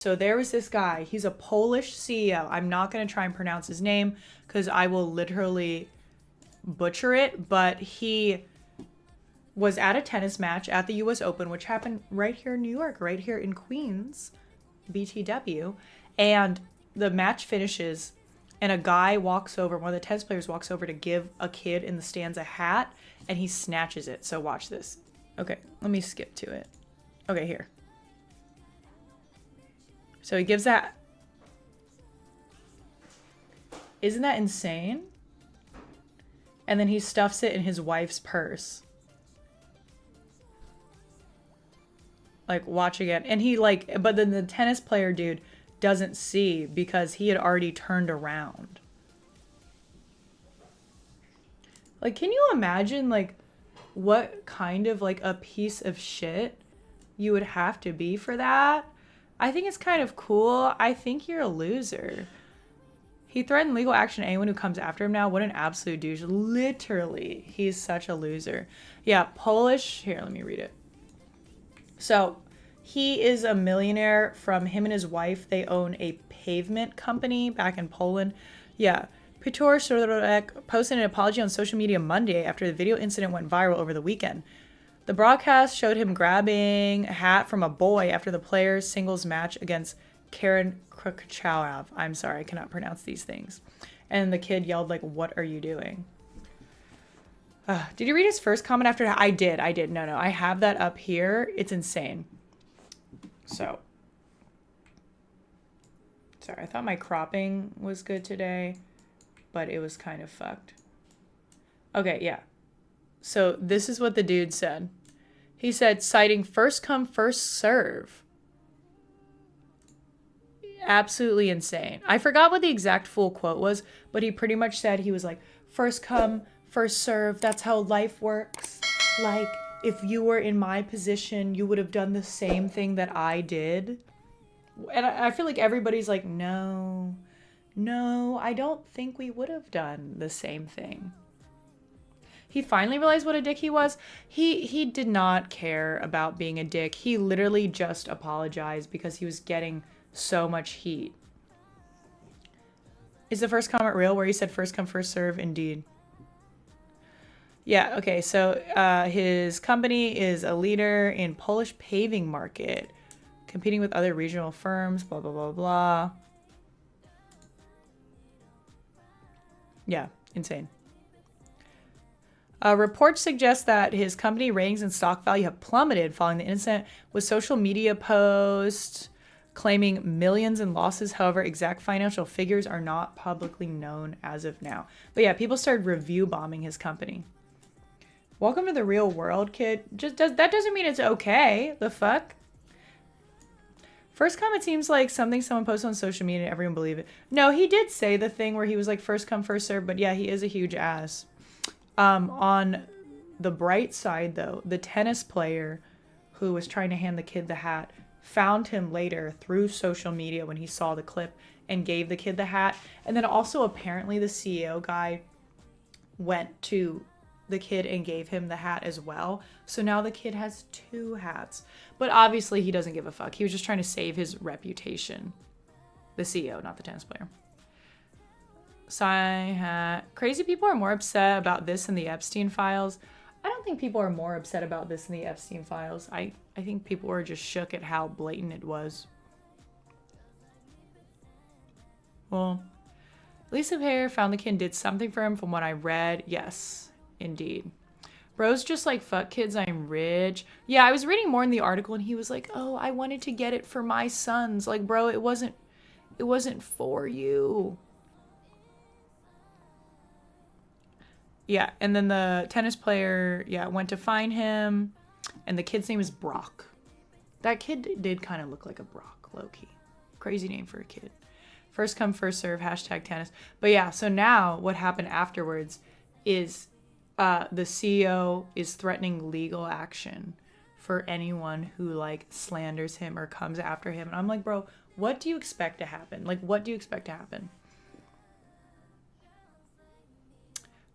So there was this guy. He's a Polish CEO. I'm not going to try and pronounce his name because I will literally butcher it. But he was at a tennis match at the US Open, which happened right here in New York, right here in Queens, BTW. And the match finishes and a guy walks over, one of the tennis players walks over to give a kid in the stands a hat, and he snatches it. So watch this. Okay, let me skip to it. Okay, here. So he gives that. Isn't that insane? And then he stuffs it in his wife's purse. Like, watch again. And he like, but then the tennis player dude doesn't see because he had already turned around. Like, can you imagine like what kind of like a piece of shit you would have to be for that? I think it's kind of cool. I think you're a loser. He threatened legal action to anyone who comes after him now. What an absolute douche. Literally, he's such a loser. Yeah, Polish. Here, let me read it. So, he is a millionaire. From him and his wife, they own a pavement company back in Poland. Yeah. Piotr Sordorek posted an apology on social media Monday after the video incident went viral over the weekend. The broadcast showed him grabbing a hat from a boy after the players' singles match against Karen Krukchaov. I'm sorry, I cannot pronounce these things. And the kid yelled like, "What are you doing?" Did you read his first comment after that? I did. No. I have that up here. It's insane. So. Sorry, I thought my cropping was good today, but it was kind of fucked. Okay, yeah. So this is what the dude said. He said, citing first come, first serve. Absolutely insane. I forgot what the exact full quote was, but he pretty much said, he was like, first come, first serve. That's how life works. Like, if you were in my position, you would have done the same thing that I did. And I feel like everybody's like, no, I don't think we would have done the same thing. He finally realized what a dick he was. He did not care about being a dick. He literally just apologized because he was getting so much heat. Is the first comment real where he said first come, first serve? Indeed. Yeah, okay, so his company is a leader in Polish paving market, competing with other regional firms, blah, blah, blah, blah. Yeah, insane. Reports suggest that his company ratings and stock value have plummeted following the incident, with social media posts claiming millions in losses. However, exact financial figures are not publicly known as of now. But yeah, people started review bombing his company. Welcome to the real world, kid. That doesn't mean it's okay. The fuck? First comment seems like something someone posted on social media and everyone believed it. No, he did say the thing where he was like first come, first serve, but yeah, he is a huge ass. On the bright side, though, the tennis player who was trying to hand the kid the hat found him later through social media when he saw the clip and gave the kid the hat. And then also apparently the CEO guy went to the kid and gave him the hat as well. So now the kid has two hats. But obviously he doesn't give a fuck. He was just trying to save his reputation. The CEO, not the tennis player. Crazy people are more upset about this than the Epstein files. I don't think people are more upset about this than the Epstein files. I think people were just shook at how blatant it was. Well, Lisa Pear found the kid and did something for him from what I read. Yes, indeed. Bro's just like, fuck kids, I'm rich. Yeah, I was reading more in the article and he was like, oh, I wanted to get it for my sons. Like, bro, it wasn't for you. Yeah, and then the tennis player, yeah, went to find him, and the kid's name is Brock. That kid did kind of look like a Brock, low-key. Crazy name for a kid. First come, first serve, hashtag tennis. But yeah, so now what happened afterwards is the CEO is threatening legal action for anyone who, like, slanders him or comes after him. And I'm like, bro, what do you expect to happen? Like, what do you expect to happen?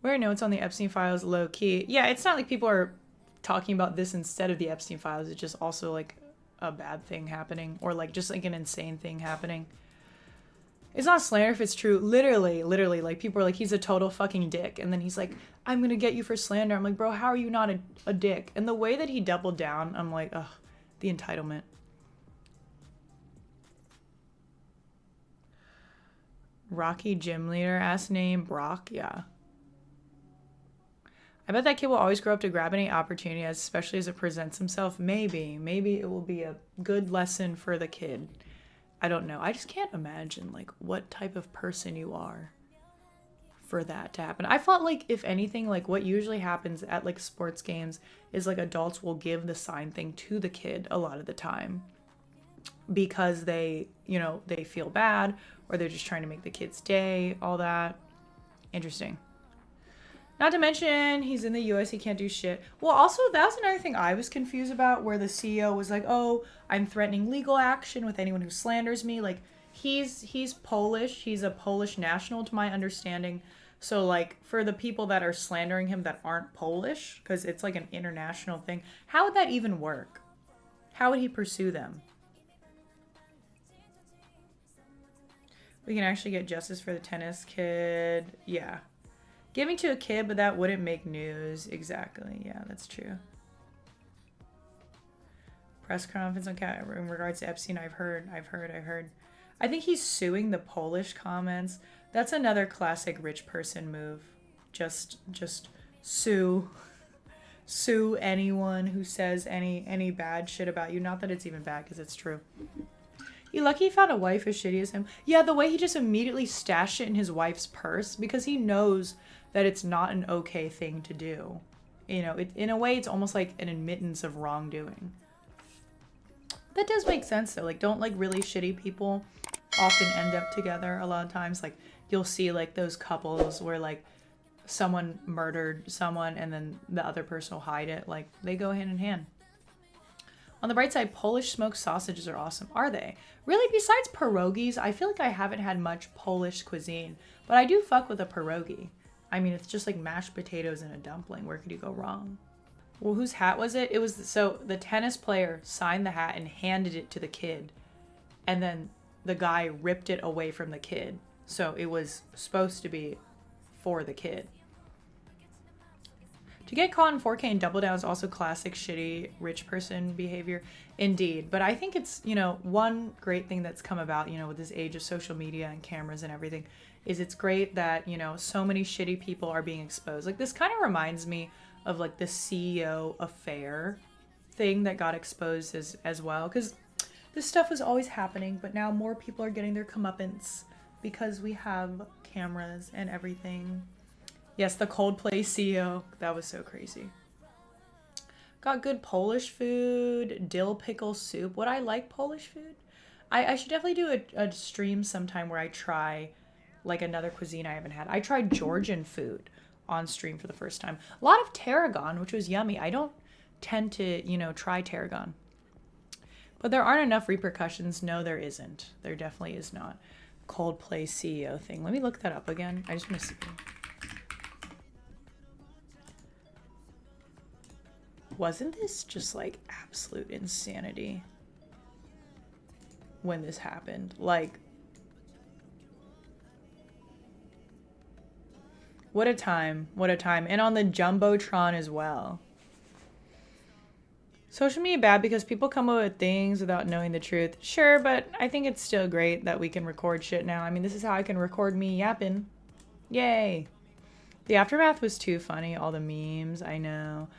Where are notes on the Epstein files low key? Yeah, it's not like people are talking about this instead of the Epstein files. It's just also like a bad thing happening or like just like an insane thing happening. It's not slander if it's true. Literally, like people are like, he's a total fucking dick. And then he's like, I'm gonna get you for slander. I'm like, bro, how are you not a dick? And the way that he doubled down, I'm like, ugh, the entitlement. Rocky gym leader ass name, Brock, yeah. I bet that kid will always grow up to grab any opportunity, especially as it presents himself. Maybe it will be a good lesson for the kid. I don't know. I just can't imagine like what type of person you are for that to happen. I felt like if anything, like what usually happens at like sports games is like adults will give the sign thing to the kid a lot of the time because they, you know, they feel bad or they're just trying to make the kid's day, all that. Interesting. Not to mention, he's in the US, he can't do shit. Well, also, that was another thing I was confused about, where the CEO was like, oh, I'm threatening legal action with anyone who slanders me. Like, he's Polish. He's a Polish national, to my understanding. So, like, for the people that are slandering him that aren't Polish, because it's like an international thing, how would that even work? How would he pursue them? We can actually get justice for the tennis kid. Yeah. Giving to a kid, but that wouldn't make news. Exactly. Yeah, that's true. Press conference in regards to Epstein. I've heard. I think he's suing the Polish comments. That's another classic rich person move. Just sue anyone who says any bad shit about you. Not that it's even bad, because it's true. You lucky he found a wife as shitty as him. Yeah, the way he just immediately stashed it in his wife's purse because he knows that it's not an okay thing to do. You know, in a way, it's almost like an admittance of wrongdoing. That does make sense though. Like, don't like really shitty people often end up together a lot of times? Like, you'll see like those couples where like someone murdered someone and then the other person will hide it. Like, they go hand in hand. On the bright side, Polish smoked sausages are awesome. Are they? Really, besides pierogies, I feel like I haven't had much Polish cuisine, but I do fuck with a pierogi. I mean, it's just like mashed potatoes and a dumpling. Where could you go wrong? Well, whose hat was it? It was, so the tennis player signed the hat and handed it to the kid. And then the guy ripped it away from the kid. So it was supposed to be for the kid. To get caught in 4K and double down is also classic shitty rich person behavior. Indeed. But I think it's, you know, one great thing that's come about, you know, with this age of social media and cameras and everything, is it's great that, you know, so many shitty people are being exposed. Like, this kind of reminds me of like the CEO affair thing that got exposed as well. Because this stuff was always happening, but now more people are getting their comeuppance because we have cameras and everything. Yes, the Coldplay CEO. That was so crazy. Got good Polish food, dill pickle soup. Would I like Polish food? I should definitely do a stream sometime where I try like another cuisine I haven't had. I tried Georgian food on stream for the first time. A lot of tarragon, which was yummy. I don't tend to, you know, try tarragon. But there aren't enough repercussions. No, there isn't. There definitely is not. Coldplay CEO thing. Let me look that up again. I just want to see. Wasn't this just like absolute insanity when this happened? Like, what a time. What a time. And on the Jumbotron as well. Social media bad because people come up with things without knowing the truth. Sure, but I think it's still great that we can record shit now. I mean, this is how I can record me yapping. Yay. The aftermath was too funny. All the memes, I know.